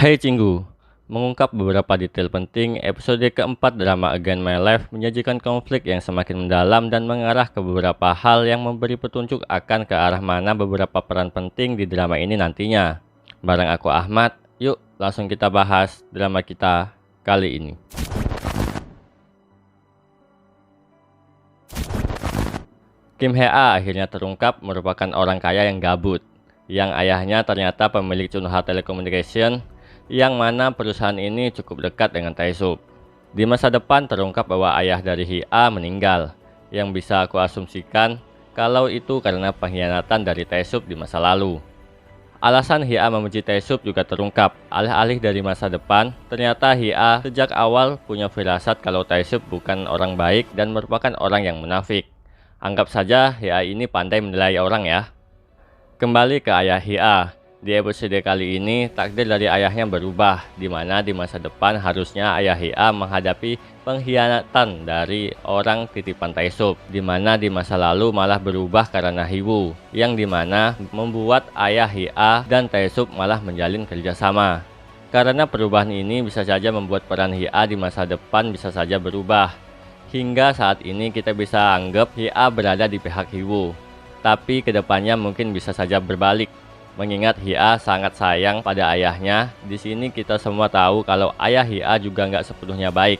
Hai Cinggu, mengungkap beberapa detail penting, episode keempat drama Again My Life menyajikan konflik yang semakin mendalam dan mengarah ke beberapa hal yang memberi petunjuk akan ke arah mana beberapa peran penting di drama ini nantinya. Bareng aku Ahmad, yuk langsung kita bahas drama kita kali ini. Kim Hee-a akhirnya terungkap merupakan orang kaya yang gabut, yang ayahnya ternyata pemilik Chunha Telecommunication, yang mana perusahaan ini cukup dekat dengan Tae-sup. Di masa depan terungkap bahwa ayah dari Hee-a meninggal, yang bisa aku asumsikan kalau itu karena pengkhianatan dari Tae-sup di masa lalu. Alasan Hee-a membenci Tae-sup juga terungkap. Alih-alih dari masa depan, ternyata Hee-a sejak awal punya firasat kalau Tae-sup bukan orang baik dan merupakan orang yang munafik. Anggap saja Hee-a ini pandai menilai orang ya. Kembali ke ayah Hee-a. Di episode kali ini, takdir dari ayahnya berubah, di mana di masa depan harusnya ayah Hee-a menghadapi pengkhianatan dari orang titipan Tae-sup, di mana di masa lalu malah berubah karena Hee-woo, yang dimana membuat ayah Hee-a dan Tae-sup malah menjalin kerjasama. Karena perubahan ini bisa saja membuat peran Hee-a di masa depan bisa saja berubah. Hingga saat ini kita bisa anggap Hee-a berada di pihak Hee-woo, tapi kedepannya mungkin bisa saja berbalik. Mengingat Hee-a sangat sayang pada ayahnya, di sini kita semua tahu kalau ayah Hee-a juga nggak sepenuhnya baik.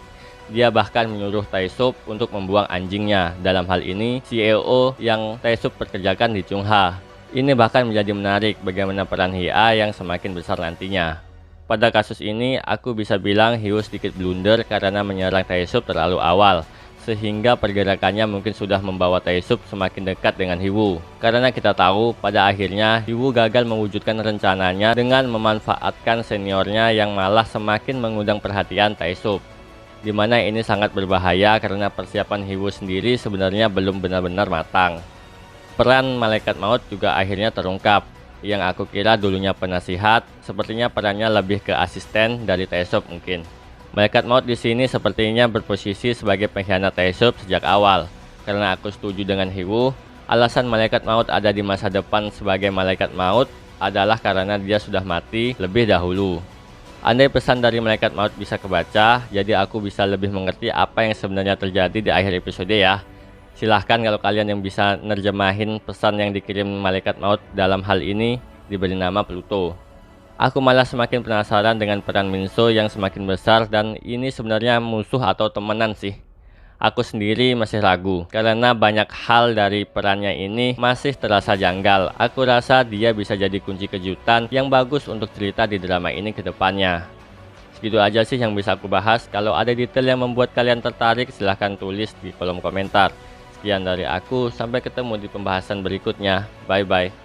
Dia bahkan menyuruh Tae-sup untuk membuang anjingnya, dalam hal ini CEO yang Tae-sup pekerjakan di Chunha. Ini bahkan menjadi menarik bagaimana peran Hee-a yang semakin besar nantinya. Pada kasus ini, aku bisa bilang Hee-woo sedikit blunder karena menyerang Tae-sup terlalu awal, sehingga pergerakannya mungkin sudah membawa Tae-sup semakin dekat dengan Hee-woo. Karena kita tahu pada akhirnya Hee-woo gagal mewujudkan rencananya dengan memanfaatkan seniornya yang malah semakin mengundang perhatian Tae-sup. Dimana ini sangat berbahaya karena persiapan Hee-woo sendiri sebenarnya belum benar-benar matang. Peran Malaikat Maut juga akhirnya terungkap. Yang aku kira dulunya penasihat, sepertinya perannya lebih ke asisten dari Tae-sup mungkin. Malaikat Maut di sini sepertinya berposisi sebagai pengkhianat Tae-sup sejak awal. Karena aku setuju dengan Hee-woo, alasan Malaikat Maut ada di masa depan sebagai Malaikat Maut adalah karena dia sudah mati lebih dahulu. Andai pesan dari Malaikat Maut bisa kebaca, jadi aku bisa lebih mengerti apa yang sebenarnya terjadi di akhir episode ya. Silahkan kalau kalian yang bisa nerjemahin pesan yang dikirim Malaikat Maut dalam hal ini diberi nama Pluto. Aku malah semakin penasaran dengan peran Minso yang semakin besar dan ini sebenarnya musuh atau temenan sih. Aku sendiri masih ragu karena banyak hal dari perannya ini masih terasa janggal. Aku rasa dia bisa jadi kunci kejutan yang bagus untuk cerita di drama ini ke depannya. Segitu aja sih yang bisa aku bahas. Kalau ada detail yang membuat kalian tertarik silahkan tulis di kolom komentar. Sekian dari aku, sampai ketemu di pembahasan berikutnya. Bye bye.